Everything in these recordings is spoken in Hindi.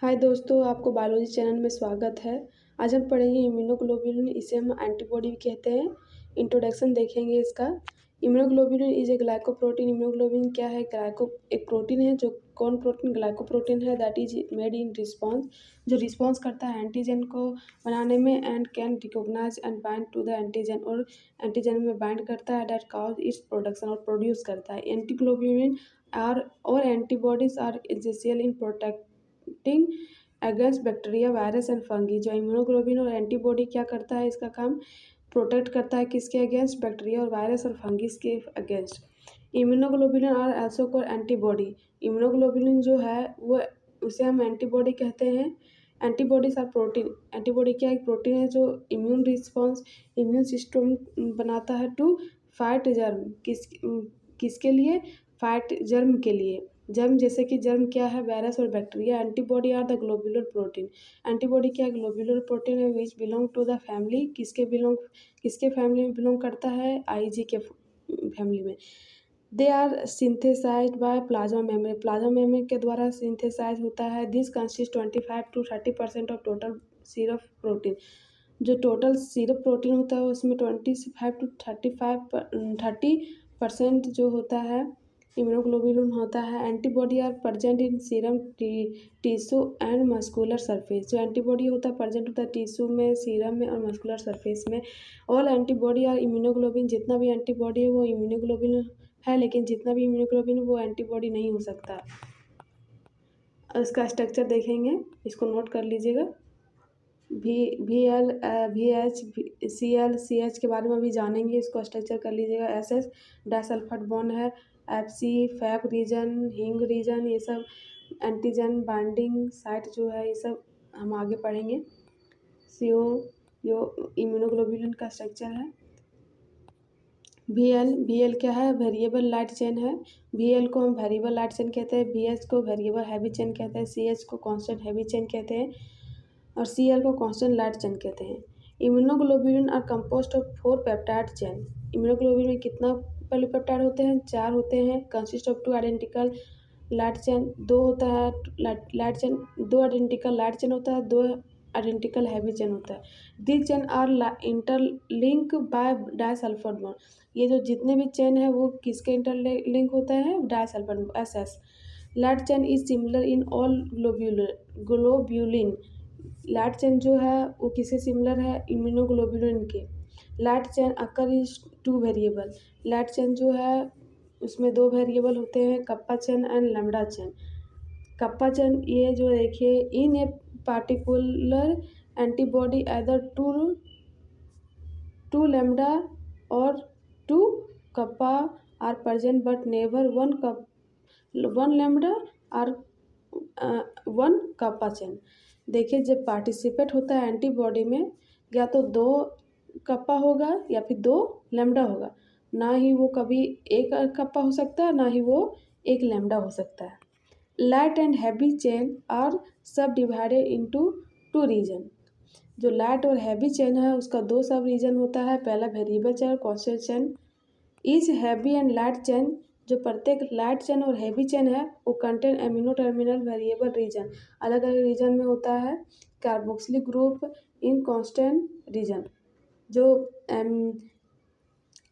हाय दोस्तों, आपको बायोलॉजी चैनल में स्वागत है। आज हम पढ़ेंगे इम्यूनोग्लोबुलिन, इसे हम एंटीबॉडी भी कहते हैं। इंट्रोडक्शन देखेंगे इसका। Immunoglobulin is a glycoprotein. Immunoglobulin क्या है? एक प्रोटीन है। जो कौन प्रोटीन? ग्लाइकोप्रोटीन है। That is made in response, जो रिस्पॉन्स करता है एंटीजन को बनाने में and can recognise and bind to the antigen, और एंटीजन में बाइंड करता है। दैट कॉज इट्स प्रोडक्शन, और प्रोड्यूस करता है। एंटीग्लोबुलिन आर और antibodies are essential in protecting against bacteria, virus and fungi. जो इम्यूनोग्लोबिन और एंटीबॉडी क्या करता है? इसका काम प्रोटेक्ट करता है किसके अगेंस्ट? बैक्टीरिया और वायरस और फंगिस के against. Immunoglobin are also called antibody. Immunoglobin जो है वो, उसे हम एंटीबॉडी कहते हैं। Antibodies are protein. एंटीबॉडी क्या? एक प्रोटीन है जो इम्यून रिस्पॉन्स, इम्यून सिस्टम बनाता है टू फाइट जर्म। किसके लिए? फाइट जर्म के लिए। जर्म जैसे कि जर्म क्या है? वायरस और bacteria. Antibody are the globular protein. Antibody क्या है? ग्लोबुलर प्रोटीन है which belong to the family. किसके फैमिली में बिलोंग करता है? आईजी के फैमिली में। They are synthesised by plasma membrane. Plasma membrane के द्वारा सिंथेसाइज होता है। This consist 25 to 30% of total serum protein. जो टोटल सीरप प्रोटीन होता है उसमें 30% जो होता है इम्यूनोग्लोबुलिन होता है। Antibody are present in serum, tissue and muscular surface. जो एंटीबॉडी होता है प्रेजेंट होता है टिश्यू में, सीरम में और मस्कुलर सरफेस में। All antibody are immunoglobin. जितना भी एंटीबॉडी है वो इम्यूनोग्लोबिन है, लेकिन जितना भी इम्यूनोग्लोबिन वो एंटीबॉडी नहीं हो सकता। इसका स्ट्रक्चर देखेंगे, इसको नोट कर लीजिएगा। VH CL CH के बारे में भी जानेंगे, इसको स्ट्रक्चर कर लीजिएगा। SS डाइसल्फाइड बॉन्ड है। FC फैब रीजन, हिंग रीजन, ये सब एंटीजन बाइंडिंग साइट जो है, ये सब हम आगे पढ़ेंगे। CO यो इम्यूनोग्लोबुलिन का स्ट्रक्चर है। VL क्या है? वेरिएबल लाइट चेन है। VL को हम वेरिएबल लाइट चेन कहते हैं। VH को वेरिएबल हैवी चेन कहते हैं। CH को कांस्टेंट हैवी चेन कहते हैं, और CL को कांस्टेंट लाइट चेन कहते हैं। Immunoglobulin are compost of 4 peptide chain. Immunoglobulin में कितना पॉलीपेप्टाइड होते हैं? 4 होते हैं। Consist of 2 identical light chain, 2 होता है light chain, 2 identical light chain होता है, 2 आइडेंटिकल हैवी चेन होता है। This chain are interlink by disulphide bond. ये जो जितने भी चेन है वो किसके इंटरलिंक होते हैं? Disulphide SS। Light chain is similar in all globulin. Light chain जो है वो किससे सिमिलर है? इम्यूनोग्लोबुलिन के। Light chain occur is 2 variable. Light chain जो है उसमें 2 वेरिएबल होते हैं, kappa chain and lambda chain. Kappa chain ये जो देखिए, in a particular antibody either two lambda और two kappa are present but never one lambda और 1 कप्पा चेन। देखिए, जब पार्टिसिपेट होता है एंटीबॉडी में, या तो 2 कप्पा होगा या फिर 2 लैम्ब्डा होगा। ना ही वो कभी 1 कप्पा हो सकता है, ना ही वो 1 लैम्ब्डा हो सकता है। Light and heavy chain are sub divided into 2 region. जो लाइट और हैवी चेन है उसका 2 सब रीजन होता है। पहला वेरिएबल चेन और constant chain. Each heavy and light chain, जो प्रत्येक लाइट चेन और हैवी चेन है वो contain amino terminal variable region. अलग अलग रीजन में होता है। Carboxylic group in constant region. जो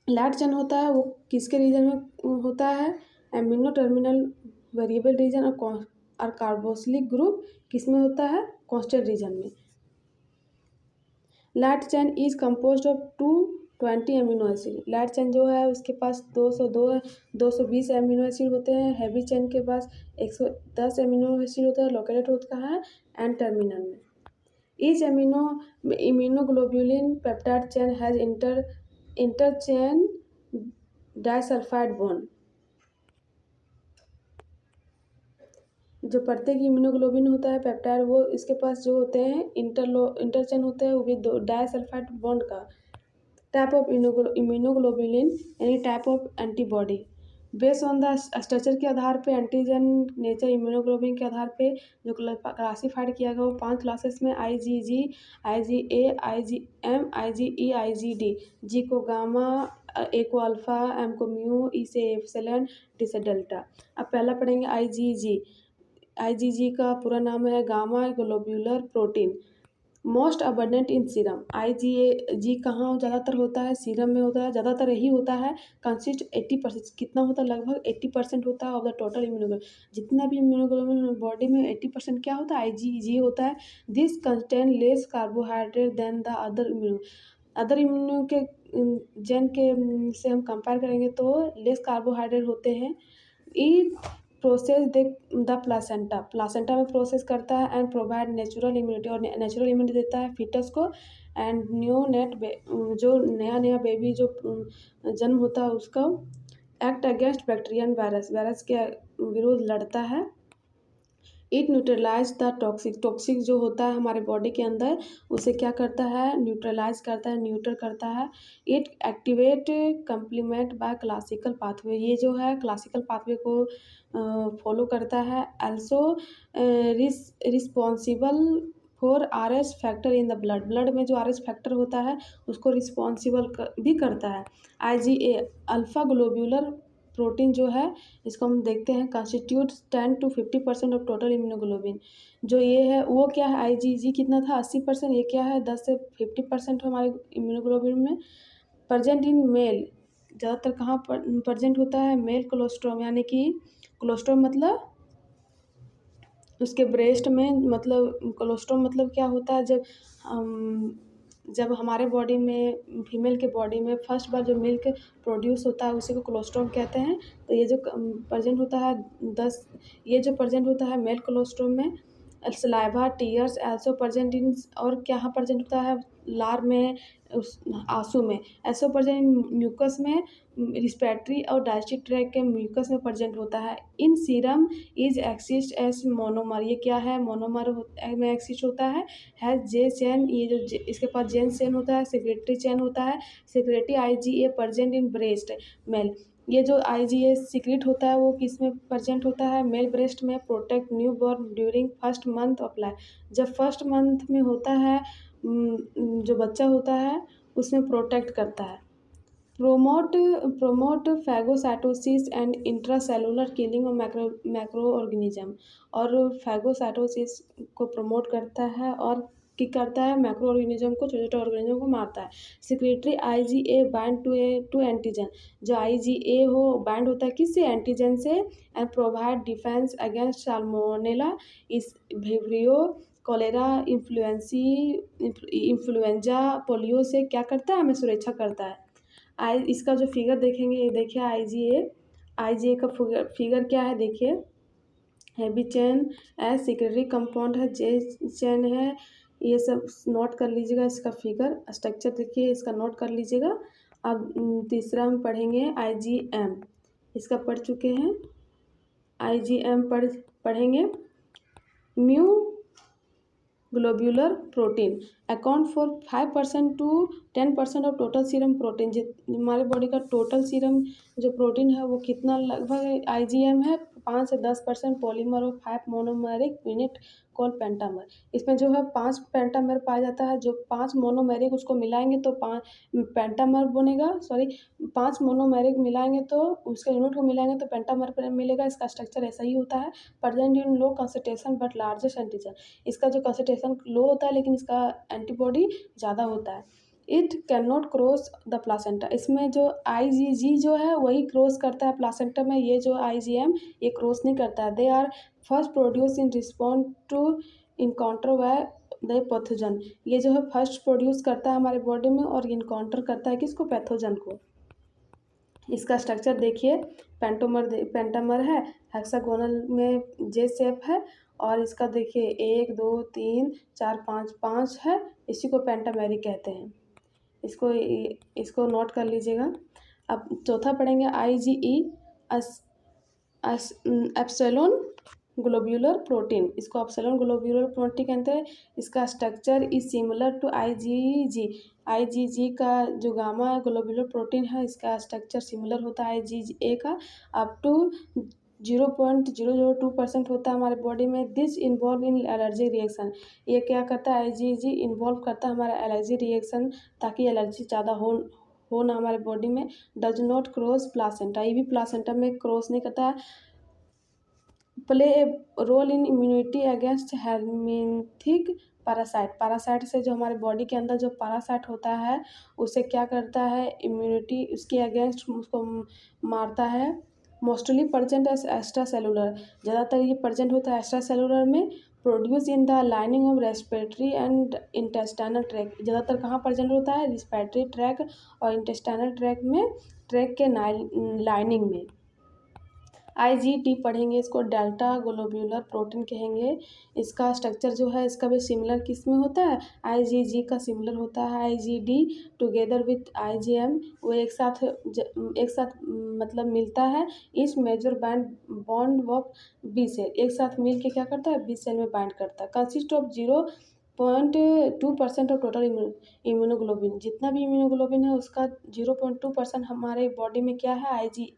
लाइट चेन होता है वो किसके रीजन में होता है? Amino terminal variable reason. और कार्बोक्सिलिक ग्रुप किस में होता है? कांस्टेंट रीजन में। Light chain is composed of 220 amino acid. Light chain जो है उसके पास 220 एमिनो एसिड होते हैं। हैवी चेन के पास 110 एमिनो एसिड होता है। लोकेटेड होता है एंड टर्मिनल में। Each immunoglobulin peptide chain has interchain disulphide bond. जो प्रत्येक इम्यूनोग्लोबिन होता है पेप्टाइड, वो इसके पास जो होते हैं इंटरचेन होते हैं, वो भी डाइसल्फाइड बॉन्ड का। टाइप ऑफ इम्यूनोग्लोबुलिन यानी type of antibody. Based on the structure के आधार पे, एंटीजन नेचर, इम्यूनोग्लोबिन के आधार पे जो क्लासीफाइड किया गया वो 5 क्लासेस में: IgG, IgA, IgM, IgE, IgD। जी को गामा, ए को अल्फा, एम को म्यू, ई से एप्सिलॉन, डी से डेल्टा। अब पहला पढ़ेंगे IgG। IgG का पूरा नाम है gamma globular protein, most abundant इन सीरम। IgG कहाँ ज़्यादातर होता है? सीरम में होता है, ज़्यादातर यही होता है। कंसिस्ट 80%, कितना होता है? लगभग 80% होता है ऑफ द टोटल इम्यूनोग्लोबुलिन। जितना भी इम्यूनोग्लोबुलिन बॉडी में 80% क्या होता है? IgG होता है। This contain less carbohydrate than the other immuno के जेन के से हम कंपेयर करेंगे तो लेस कार्बोहाइड्रेट होते हैं। ई प्रोसेस द प्लासेंटा में प्रोसेस करता है एंड प्रोवाइड नेचुरल इम्यूनिटी, और नेचुरल इम्यूनिटी देता है फीटस को। एंड न्यू नेट जो नया बेबी जो जन्म होता है उसका एक्ट अगेंस्ट बैक्टीरियन वायरस के विरुद्ध लड़ता है। इट न्यूट्रलाइज द टॉक्सिक जो होता है हमारे बॉडी के अंदर उसे क्या करता है? न्यूट्रलाइज करता है, न्यूट्रल करता है। It activate complement by classical pathway, ये जो है क्लासिकल पाथवे को फॉलो करता है। Also responsible for RS factor in the blood में जो RS फैक्टर होता है उसको रिस्पॉन्सिबल भी करता है। IgA अल्फा ग्लोब्यूलर प्रोटीन जो है इसको हम देखते हैं constitute 10 to 50% of total immunoglobulin. जो ये है वो क्या है? IgG कितना था? 80%। ये क्या है? 10 से 50% हमारे इम्यूनोग्लोबिन में। प्रेजेंट इन मेल, ज़्यादातर कहाँ पर प्रेजेंट होता है? मेल कोलोस्ट्रोम, यानी कि कोलोस्ट्रोम मतलब उसके ब्रेस्ट में, मतलब कोलोस्ट्रोम मतलब क्या होता है? जब हमारे बॉडी में, फीमेल के बॉडी में फर्स्ट बार जो मिल्क प्रोड्यूस होता है उसी को कोलोस्ट्रोम कहते हैं। तो ये जो प्रेजेंट होता है 10, ये जो प्रेजेंट होता है मेल कोलोस्ट्रोम में। Saliva tears also present in, और क्या प्रेजेंट होता है? लार में, उस आंसू में। एल्सो प्रेजेंट म्यूकस में, रिस्पिरेटरी और डाइजेस्टिव ट्रैक्ट के म्यूकस में प्रेजेंट होता है। In serum is exist as monomer, ये क्या है? मोनोमर में एक्सिस्ट होता है जे चैन, ये जो इसके पास जेन चैन होता है, सेक्रेटरी चैन होता है। Secretory IgA present in breast milk, ये जो IgA सीक्रेट होता है वो किस में प्रेजेंट होता है? मेल ब्रेस्ट में। Protect new born during first month of life, जब फर्स्ट मंथ में होता है जो बच्चा होता है उसमें प्रोटेक्ट करता है। Promote phagocytosis and intracellular killing of macro organism, और फैगोसाइटोसिस को प्रमोट करता है और कि करता है मैक्रो ऑर्गेनिज्म को, छोटे छोटे ऑर्गेनिज्म को मारता है। Secretory IgA bind to antigen, जो IgA हो बाइंड होता है किससे? एंटीजन से। And provide defence against salmonella, इस विब्रियो, कॉलेरा, इन्फ्लुएंजा, पोलियो से क्या करता है? हमें सुरक्षा करता है। इसका जो फिगर देखेंगे, ये देखिए IgA का फिगर क्या है? देखिए हैवी चेन है, सिक्रेटरी कंपाउंड है, जे चेन है, ये सब नोट कर लीजिएगा। इसका फिगर स्ट्रक्चर देखिए, इसका नोट कर लीजिएगा। अब तीसरा हम पढ़ेंगे IgM, इसका पढ़ चुके हैं। IgM पढ़ेंगे। Mu globular protein account for 5% to 10% of total serum protein. हमारे बॉडी का टोटल सीरम जो प्रोटीन है वो कितना लगभग IgM है? 5 से 10%। पॉलीमर और 5 मोनोमेरिक यूनिट कॉल पेंटामर, इसमें जो है 5 पेंटामर पाया जाता है। जो 5 मोनोमेरिक उसको मिलाएंगे तो 5 पेंटामर बनेगा, 5 मोनोमेरिक मिलाएंगे तो उसके यूनिट को मिलाएंगे तो पेंटामर मिलेगा। इसका स्ट्रक्चर ऐसा ही होता है। Present in low concentration but largest antigen, इसका जो कंसंट्रेशन लो होता है लेकिन इसका एंटीबॉडी ज़्यादा होता है। It can not cross the placenta, इसमें जो IgG जो है वही क्रॉस करता है प्लासेंटा में, ये जो IgM ये क्रॉस नहीं करता है। They are first produce in response to encounter by the pathogen, ये जो है फर्स्ट प्रोड्यूस करता है हमारे बॉडी में और इनकाउंटर करता है किसको? पैथोजन को। इसका स्ट्रक्चर देखिए, पेंटामर है, हेक्सागोनल में जे शेप है, और इसका देखिए 1 2 3 4 5 है, इसी को पेंटामेरिक कहते हैं। इसको नोट कर लीजिएगा। अब चौथा पढ़ेंगे IgE एप्सिलॉन ग्लोब्यूलर प्रोटीन, इसको एप्सिलॉन ग्लोब्यूलर प्रोटीन कहते हैं। इसका structure is similar to IgG का जो गामा ग्लोब्यूलर प्रोटीन है इसका स्ट्रक्चर सिमिलर होता है IgA का। अप टू 0.002% होता है हमारे बॉडी में। This involve in allergy reaction, ये क्या करता है? IgG इन्वॉल्व करता है हमारा एलर्जी रिएक्शन, ताकि एलर्जी ज़्यादा हो ना हमारे बॉडी में। डज नॉट क्रॉस प्लासेंटा, ये भी प्लासेंटा में क्रॉस नहीं करता है। Play a role in immunity against helminthic parasite से जो हमारे बॉडी के अंदर जो पैरासाइट होता है उसे क्या करता है, इम्यूनिटी उसके अगेंस्ट उसको मारता है। Mostly present as extra cellular, ज़्यादातर ये प्रेजेंट होता है एक्स्ट्रा सेलुलर में। Produce in the lining of respiratory and intestinal track, ज़्यादातर कहाँ प्रेजेंट होता है, रेस्पिरेटरी ट्रैक और इंटेस्टाइनल ट्रैक में, ट्रैक के लाइनिंग में। IgD पढ़ेंगे, इसको डेल्टा ग्लोब्यूलर प्रोटीन कहेंगे। इसका स्ट्रक्चर जो है इसका भी सिमिलर किस में होता है, IgG का सिमिलर होता है। IgD टुगेदर विथ IgM वो एक साथ मतलब मिलता है। इस major bond of B cell, एक साथ मिल के क्या करता है, बी सेल में बाइंड करता है। Consist of 0.2% of total immunoglobulin, जितना भी इम्यूनोग्लोबिन है उसका 0.2% हमारे बॉडी में क्या है, IgD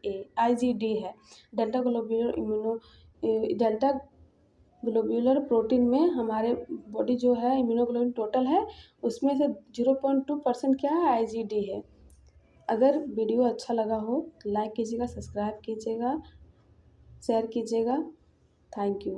है। डेल्टा ग्लोब्यूलर प्रोटीन में हमारे बॉडी जो है इम्यूनोग्लोबिन टोटल है उसमें से 0.2% क्या है, IgD है। अगर वीडियो अच्छा लगा हो लाइक कीजिएगा, सब्सक्राइब कीजिएगा, शेयर कीजिएगा। Thank you.